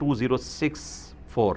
2064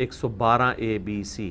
112 ABC,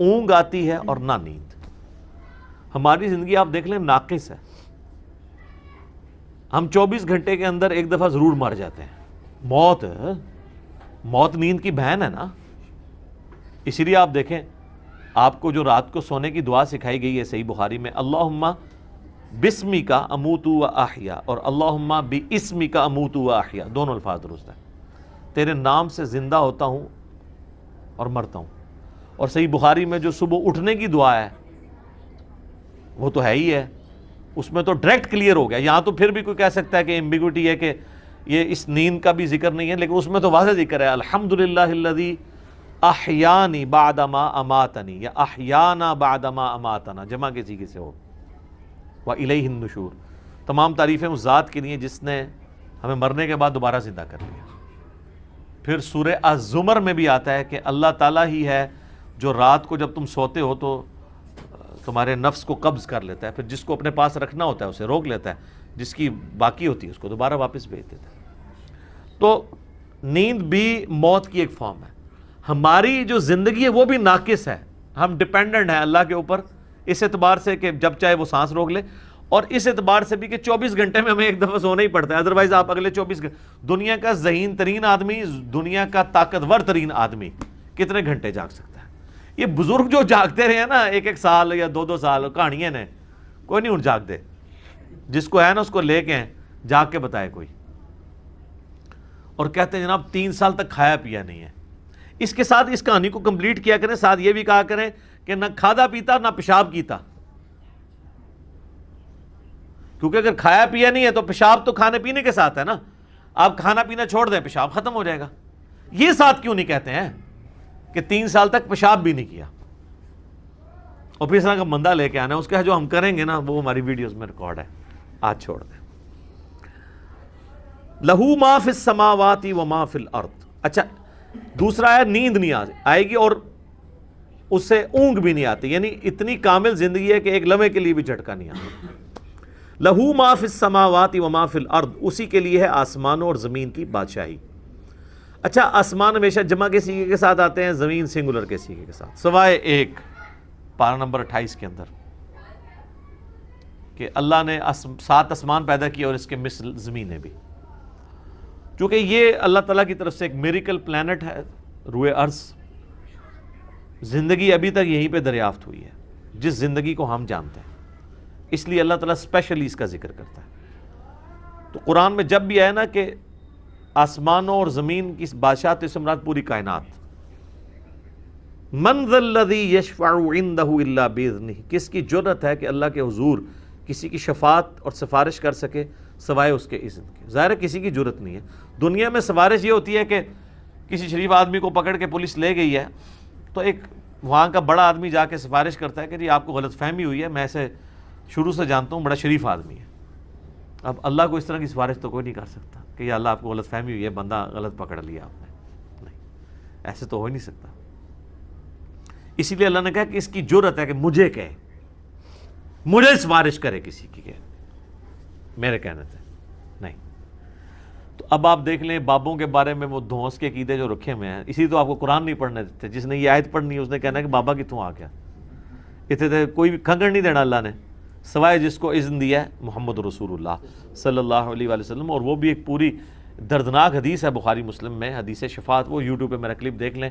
اونگ آتی ہے اور نہ نیند. ہماری زندگی آپ دیکھ لیں ناقص ہے. ہم 24 گھنٹے کے اندر ایک دفعہ ضرور مر جاتے ہیں. موت نیند کی بہن ہے نا. اسی لیے آپ دیکھیں آپ کو جو رات کو سونے کی دعا سکھائی گئی ہے صحیح بخاری میں, اللہم بسمک اموت و احیا, اور اللہم باسمک اموت و احیا, دونوں الفاظ درست ہیں. تیرے نام سے زندہ ہوتا ہوں اور مرتا ہوں. اور صحیح بخاری میں جو صبح اٹھنے کی دعا ہے وہ تو ہے ہی ہے, اس میں تو ڈائریکٹ کلیئر ہو گیا. یہاں تو پھر بھی کوئی کہہ سکتا ہے کہ ایمبیگوٹی ہے کہ یہ اس نیند کا بھی ذکر نہیں ہے, لیکن اس میں تو واضح ذکر ہے, الحمدللہ الذی احیانی بعد ما اماتنی, یا احیانا بعد ما اماتنا, جمع کے سیغے سے ہو, وَإِلَيْهِ النُّشُورُ. تمام تعریفیں اس ذات کے لیے جس نے ہمیں مرنے کے بعد دوبارہ زندہ کر لیا. پھر سورہ الزمر میں بھی آتا ہے کہ اللہ تعالیٰ ہی ہے جو رات کو جب تم سوتے ہو تو تمہارے نفس کو قبض کر لیتا ہے, پھر جس کو اپنے پاس رکھنا ہوتا ہے اسے روک لیتا ہے, جس کی باقی ہوتی ہے اس کو دوبارہ واپس بھیج دیتا ہے. تو نیند بھی موت کی ایک فارم ہے. ہماری جو زندگی ہے وہ بھی ناقص ہے, ہم ڈیپینڈنٹ ہیں اللہ کے اوپر اس اعتبار سے کہ جب چاہے وہ سانس روک لے, اور اس اعتبار سے بھی کہ 24 گھنٹے میں ہمیں ایک دفعہ سونا ہی پڑتا ہے, ادروائز آپ اگلے 24 گھنٹے. دنیا کا ذہین ترین آدمی, دنیا کا طاقتور ترین آدمی کتنے گھنٹے جاگ سکتا ہے؟ یہ بزرگ جو جاگتے رہے ہیں نا 1-1 سال یا 2-2 سال, کہانیاں نے, کوئی نہیں اٹھ جاگ دے. جس کو ہے نا اس کو لے کے جاگ کے بتائے کوئی. اور کہتے ہیں جناب 3 سال تک کھایا پیا نہیں ہے. اس کے ساتھ اس کہانی کو کمپلیٹ کیا کریں, ساتھ یہ بھی کہا کریں کہ نہ کھادا پیتا نہ پیشاب کیتا, کیونکہ اگر کھایا پیا نہیں ہے تو پیشاب تو کھانے پینے کے ساتھ ہے نا. آپ کھانا پینا چھوڑ دیں پیشاب ختم ہو جائے گا. یہ ساتھ کیوں نہیں کہتے ہیں کہ 3 سال تک پیشاب بھی نہیں کیا, اور پھر اس طرح کا بندہ لے کے آنا ہے, اس کا جو ہم کریں گے نا وہ ہماری ویڈیوز میں ریکارڈ ہے, آج چھوڑ دیں. لہو ما فی السماوات و ما فی الارض. اچھا دوسرا ہے نیند نہیں آئے گی اور اس سے اونگ بھی نہیں آتی, یعنی اتنی کامل زندگی ہے کہ ایک لمحے کے لیے بھی جھٹکا نہیں آتا. لہو ما فی السماوات و ما فی الارض, اسی کے لیے ہے آسمانوں اور زمین کی بادشاہی. اچھا آسمان ہمیشہ جمع کے سیغے کے ساتھ آتے ہیں, زمین سنگولر کے سیغے کے ساتھ, سوائے ایک پارہ نمبر 28 کے اندر کہ اللہ نے 7 آسمان پیدا کیا اور اس کے مثل زمینیں بھی. چونکہ یہ اللہ تعالیٰ کی طرف سے ایک میریکل پلانٹ ہے روئے ارض, زندگی ابھی تک یہیں پہ دریافت ہوئی ہے جس زندگی کو ہم جانتے ہیں, اس لیے اللہ تعالیٰ اسپیشلی اس کا ذکر کرتا ہے. تو قرآن میں جب بھی آئے نا کہ آسمانوں اور زمین کی بادشاہ, تو اس سے مراد پوری کائنات. من ذا الذی یشفع عندہ الا باذنہ, کس کی جرأت ہے کہ اللہ کے حضور کسی کی شفاعت اور سفارش کر سکے سوائے اس کے اذن کے. ظاہر ہے کسی کی جرأت نہیں ہے. دنیا میں سفارش یہ ہوتی ہے کہ کسی شریف آدمی کو پکڑ کے پولیس لے گئی ہے تو ایک وہاں کا بڑا آدمی جا کے سفارش کرتا ہے کہ جی آپ کو غلط فہمی ہوئی ہے, میں اسے شروع سے جانتا ہوں, بڑا شریف آدمی ہے. اب اللہ کو اس طرح کی سفارش تو کوئی نہیں کر سکتا کہ یہ اللہ آپ کو غلط فہمی ہوئی ہے, بندہ غلط پکڑ لیا آپ نے, نہیں, ایسے تو ہو ہی نہیں سکتا. اسی لیے اللہ نے کہا کہ اس کی جرأت ہے کہ مجھے کہے, مجھے سفارش کرے کسی کی, کہے میرے کہنے سے نہیں. تو اب آپ دیکھ لیں بابوں کے بارے میں وہ دھونس کے عقیدے جو رکھے ہوئے ہیں, اسی تو آپ کو قرآن نہیں پڑھنے دیتے. جس نے یہ آیت پڑھنی ہے اس نے کہنا ہے کہ بابا کتوں آ گیا, اتنے کوئی کھنگڑ نہیں دینا اللہ نے سوائے جس کو اذن دیا ہے محمد رسول اللہ صلی اللہ علیہ وآلہ وسلم. اور وہ بھی ایک پوری دردناک حدیث ہے بخاری مسلم میں, حدیث شفاعت, وہ یوٹیوب پہ میرا کلپ دیکھ لیں,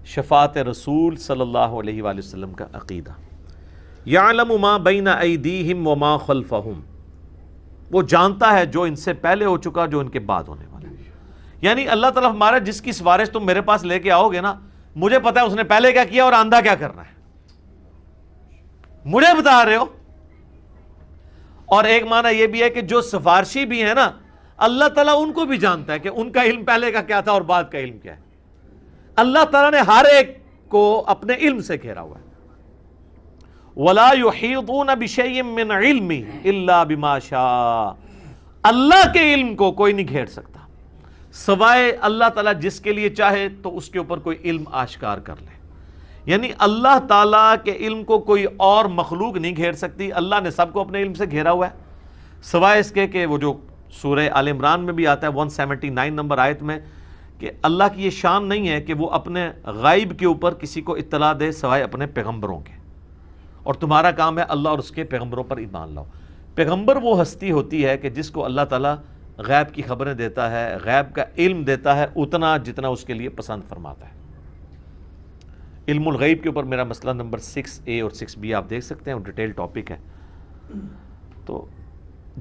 شفاعت رسول صلی اللہ علیہ وآلہ وسلم کا عقیدہ. یعلم ما بین ایدیہم وما خلفہم, وہ جانتا ہے جو ان سے پہلے ہو چکا جو ان کے بعد ہونے والا ہے. یعنی اللہ تعالیٰ ہمارا جس کی سفارش تم میرے پاس لے کے آؤ گے نا, مجھے پتا ہے اس نے پہلے کیا کیا اور آندہ کیا کرنا ہے, مجھے بتا رہے ہو. اور ایک معنی یہ بھی ہے کہ جو سفارشی بھی ہے نا, اللہ تعالیٰ ان کو بھی جانتا ہے کہ ان کا علم پہلے کا کیا تھا اور بعد کا علم کیا ہے. اللہ تعالیٰ نے ہر ایک کو اپنے علم سے گھیرا ہوا ہے. وَلَا يُحِيطُونَ بِشَيْءٍ مِّنْ عِلْمِهِ إِلَّا بِمَا شَاءَ, اللہ کے علم کو کوئی نہیں گھیر سکتا سوائے اللہ تعالیٰ جس کے لیے چاہے تو اس کے اوپر کوئی علم آشکار کر لے. یعنی اللہ تعالیٰ کے علم کو کوئی اور مخلوق نہیں گھیر سکتی. اللہ نے سب کو اپنے علم سے گھیرا ہوا ہے سوائے اس کے کہ وہ جو سورہ آل عمران میں بھی آتا ہے 179 نمبر آیت میں کہ اللہ کی یہ شان نہیں ہے کہ وہ اپنے غائب کے اوپر کسی کو اطلاع دے سوائے اپنے پیغمبروں کے، اور تمہارا کام ہے اللہ اور اس کے پیغمبروں پر ایمان لاؤ۔ پیغمبر وہ ہستی ہوتی ہے کہ جس کو اللہ تعالیٰ غیب کی خبریں دیتا ہے، غیب کا علم دیتا ہے اتنا جتنا اس کے لیے پسند فرماتا ہے۔ علم الغیب کے اوپر میرا مسئلہ نمبر 6A اور 6B آپ دیکھ سکتے ہیں، وہ ڈیٹیل ٹاپک ہے۔ تو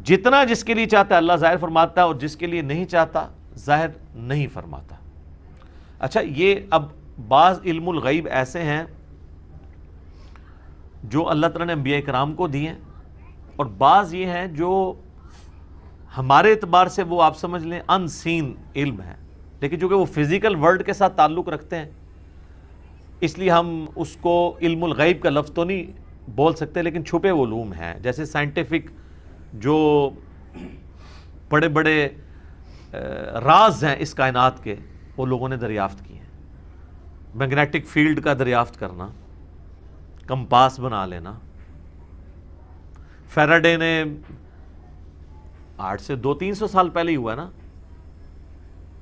جتنا جس کے لیے چاہتا ہے اللہ ظاہر فرماتا ہے، اور جس کے لیے نہیں چاہتا ظاہر نہیں فرماتا۔ اچھا، یہ اب بعض علم الغیب ایسے ہیں جو اللہ تعالیٰ نے انبیاء کرام کو دیے ہیں، اور بعض یہ ہیں جو ہمارے اعتبار سے وہ آپ سمجھ لیں ان سین علم ہے، لیکن چونکہ وہ فزیکل ورلڈ کے ساتھ تعلق رکھتے ہیں اس لیے ہم اس کو علم الغیب کا لفظ تو نہیں بول سکتے، لیکن چھپے علوم ہیں۔ جیسے سائنٹیفک جو بڑے بڑے راز ہیں اس کائنات کے، وہ لوگوں نے دریافت کیے ہیں۔ میگنیٹک فیلڈ کا دریافت کرنا، کمپاس بنا لینا۔ فیراڈے نے 800 سے 200-300 سال پہلے ہی ہوا ہے نا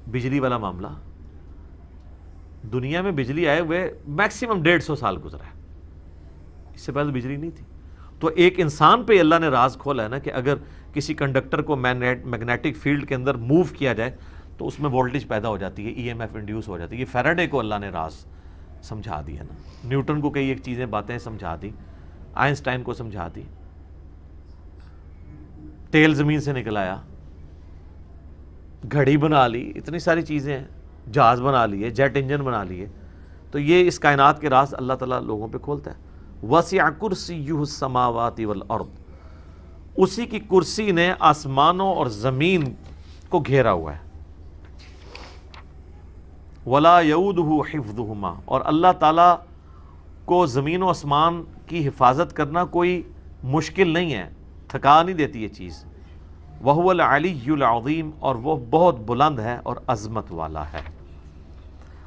بجلی والا معاملہ۔ دنیا میں بجلی آئے ہوئے میکسیمم 150 سال گزرا ہے، اس سے پہلے بجلی نہیں تھی۔ تو ایک انسان پہ اللہ نے راز کھولا ہے نا کہ اگر کسی کنڈکٹر کو میگنیٹک فیلڈ کے اندر موو کیا جائے تو اس میں وولٹیج پیدا ہو جاتی ہے، EMF انڈیوس ہو جاتی ہے۔ یہ فیراڈے کو اللہ نے راز سمجھا دیا نا، نیوٹن کو کئی ایک چیزیں باتیں سمجھا دی، آئنسٹائن کو سمجھا دی، تیل زمین سے نکل آیا، گھڑی بنا لی، اتنی ساری چیزیں ہیں، جہاز بنا لیے، جیٹ انجن بنا لیے۔ تو یہ اس کائنات کے راز اللہ تعالیٰ لوگوں پہ کھولتا ہے۔ وسع کرسیہ السماوات والارض، اسی کی کرسی نے آسمانوں اور زمین کو گھیرا ہوا ہے۔ ولا یؤودہ حفظہما، اور اللہ تعالیٰ کو زمین و آسمان کی حفاظت کرنا کوئی مشکل نہیں ہے، تھکا نہیں دیتی یہ چیز۔ وہو العلی العظیم، اور وہ بہت بلند ہے اور عظمت والا ہے۔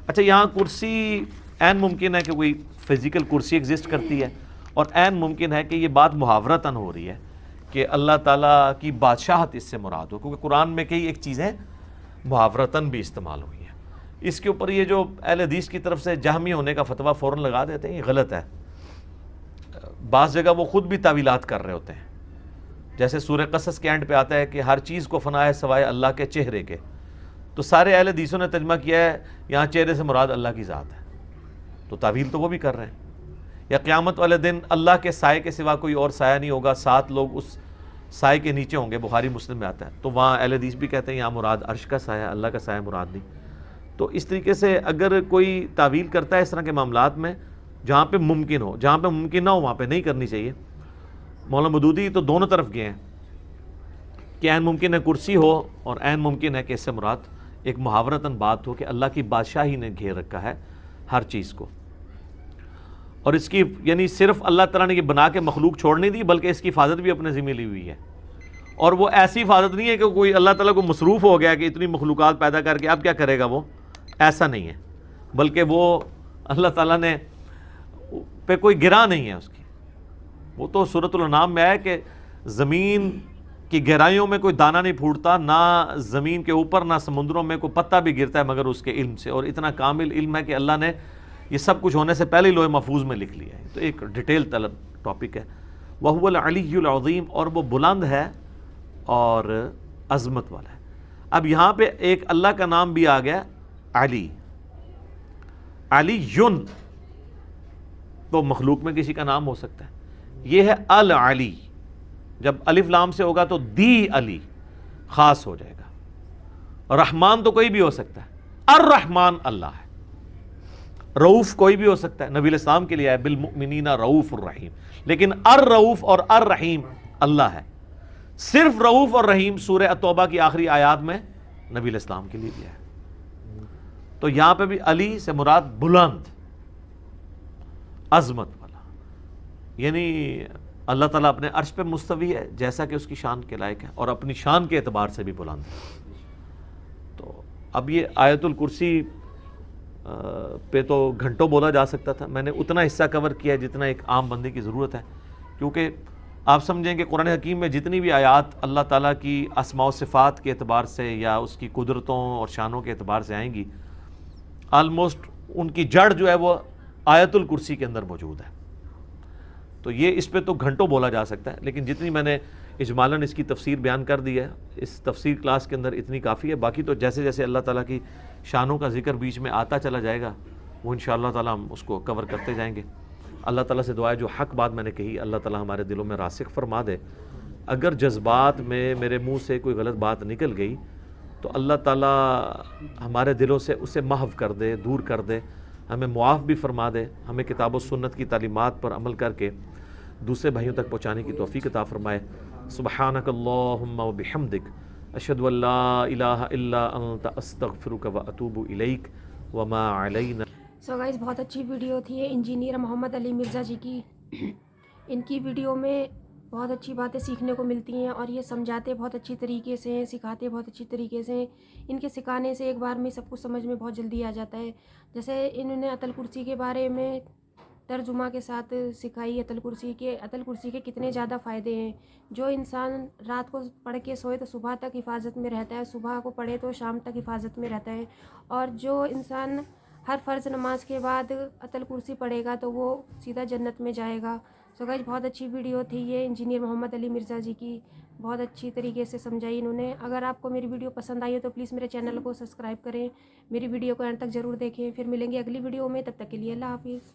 اچھا، یہاں کرسی عین ممکن ہے کہ کوئی فزیکل کرسی ایگزسٹ کرتی ہے، اور عین ممکن ہے کہ یہ بات محاورتاً ہو رہی ہے کہ اللہ تعالیٰ کی بادشاہت اس سے مراد ہو، کیونکہ قرآن میں کئی ایک چیزیں محاورتاً بھی استعمال ہوئی ہیں۔ اس کے اوپر یہ جو اہل حدیث کی طرف سے جہمی ہونے کا فتویٰ فوراً لگا دیتے ہیں، یہ غلط ہے۔ بعض جگہ وہ خود بھی تعویلات کر رہے ہوتے ہیں، جیسے سورہ قصص کے اینڈ پہ آتا ہے کہ ہر چیز کو فنا ہے سوائے اللہ کے چہرے کے، تو سارے اہل حدیثوں نے ترجمہ کیا ہے یہاں چہرے سے مراد اللہ کی ذات ہے، تو تعویل تو وہ بھی کر رہے ہیں۔ یا قیامت والے دن اللہ کے سائے کے سوا کوئی اور سایہ نہیں ہوگا، 7 لوگ اس سائے کے نیچے ہوں گے، بخاری مسلم میں آتا ہے، تو وہاں اہل حدیث بھی کہتے ہیں یہاں مراد عرش کا سایہ، اللہ کا سایہ مراد نہیں۔ تو اس طریقے سے اگر کوئی تعویل کرتا ہے اس طرح کے معاملات میں، جہاں پہ ممکن ہو، جہاں پہ ممکن نہ ہو وہاں پہ نہیں کرنی چاہیے۔ مولانا مودودی تو دونوں طرف گئے ہیں کہ عین ممکن ہے کرسی ہو، اور عین ممکن ہے کہ اس سے مراد ایک محاورتاً بات ہو کہ اللہ کی بادشاہی نے گھیر رکھا ہے ہر چیز کو، اور اس کی یعنی صرف اللہ تعالیٰ نے یہ بنا کے مخلوق چھوڑ نہیں دی، بلکہ اس کی حفاظت بھی اپنے ذمہ لی ہوئی ہے۔ اور وہ ایسی حفاظت نہیں ہے کہ کوئی اللہ تعالیٰ کو مصروف ہو گیا کہ اتنی مخلوقات پیدا کر کے اب کیا کرے گا، وہ ایسا نہیں ہے، بلکہ وہ اللہ تعالیٰ نے پہ کوئی گرا نہیں ہے اس کی۔ وہ تو سورۃ الانعام میں ہے کہ زمین کی گہرائیوں میں کوئی دانہ نہیں پھوٹتا، نہ زمین کے اوپر نہ سمندروں میں کوئی پتا بھی گرتا ہے مگر اس کے علم سے، اور اتنا کامل علم ہے کہ اللہ نے یہ سب کچھ ہونے سے پہلے ہی لوح محفوظ میں لکھ لیا ہے۔ تو ایک ڈیٹیل طلب ٹاپک ہے۔ وَهُوَ الْعَلِيُّ الْعَظِيمُ، اور وہ بلند ہے اور عظمت والا ہے۔ اب یہاں پہ ایک اللہ کا نام بھی آ گیا علی، علی یون، تو مخلوق میں کسی کا نام ہو سکتا ہے، یہ ہے العلی، جب الف لام سے ہوگا تو دی علی خاص ہو جائے گا۔ رحمان تو کوئی بھی ہو سکتا ہے، الرحمن اللہ ہے، رؤوف کوئی بھی ہو سکتا ہے، نبی الاسلام کے لیے ہے بالمؤمنین رؤوف الرحیم، لیکن الرؤوف اور الرحیم اللہ ہے۔ صرف رؤوف اور رحیم سورہ التوبہ کی آخری آیات میں نبی الاسلام کے لیے بھی ہے۔ تو یہاں پہ بھی علی سے مراد بلند، عظمت والا، یعنی اللہ تعالیٰ اپنے عرش پہ مستوی ہے جیسا کہ اس کی شان کے لائق ہے، اور اپنی شان کے اعتبار سے بھی بلند ہے۔ تو اب یہ آیت الکرسی پہ تو گھنٹوں بولا جا سکتا تھا، میں نے اتنا حصہ کور کیا ہے جتنا ایک عام بندے کی ضرورت ہے، کیونکہ آپ سمجھیں کہ قرآن حکیم میں جتنی بھی آیات اللہ تعالیٰ کی اسماء و صفات کے اعتبار سے یا اس کی قدرتوں اور شانوں کے اعتبار سے آئیں گی، آلموسٹ ان کی جڑ جو ہے وہ آیت الکرسی کے اندر موجود ہے. تو یہ اس پہ تو گھنٹوں بولا جا سکتا ہے، لیکن جتنی میں نے اجمالاً اس کی تفسیر بیان کر دی ہے، اس تفسیر کلاس کے اندر اتنی کافی ہے. باقی تو جیسے جیسے اللہ تعالیٰ کی شانوں کا ذکر بیچ میں آتا چلا جائے گا، وہ انشاءاللہ تعالیٰ ہم اس کو کور کرتے جائیں گے. اللہ تعالیٰ سے دعا ہے جو حق بات میں نے کہی اللہ تعالیٰ ہمارے دلوں میں راسخ فرما دے. اگر جذبات میں میرے منہ سے کوئی غلط بات نکل گئی تو اللہ تعالیٰ ہمارے دلوں سے اسے محو کر دے، دور کر دے، ہمیں معاف بھی فرما دے، ہمیں کتاب و سنت کی تعلیمات پر عمل کر کے دوسرے بھائیوں تک پہنچانے کی توفیق عطا فرمائے. سبحانک اللہم و بحمدک اشہد ان لا الہ الا انت استغفرک و اتوب الیک وما علینا. سو گائز بہت اچھی ویڈیو تھی یہ انجینئر محمد علی مرزا جی کی. ان کی ویڈیو میں بہت اچھی باتیں سیکھنے کو ملتی ہیں اور یہ سمجھاتے بہت اچھی طریقے سے ہیں، سکھاتے بہت اچھی طریقے سے ہیں. ان کے سکھانے سے ایک بار میں سب کچھ سمجھ میں بہت جلدی آ جاتا ہے. جیسے انہوں نے آیت الکرسی کے بارے میں ترجمہ کے ساتھ سکھائی آیت الکرسی کے کتنے زیادہ فائدے ہیں. جو انسان رات کو پڑھ کے سوئے تو صبح تک حفاظت میں رہتا ہے، صبح کو پڑھے تو شام تک حفاظت میں رہتا ہے. اور جو انسان ہر فرض نماز کے بعد آیت الکرسی پڑھے گا تو وہ سیدھا جنت میں جائے گا. سو گائز بہت اچھی ویڈیو تھی یہ انجینئر محمد علی مرزا جی کی، بہت اچھی طریقے سے سمجھائی انہوں نے. اگر آپ کو میری ویڈیو پسند آئی ہو تو پلیز میرے چینل کو سبسکرائب کریں، میری ویڈیو کو اینڈ تک ضرور دیکھیں. پھر ملیں گے اگلی ویڈیو میں، تب تک کے لیے اللہ حافظ.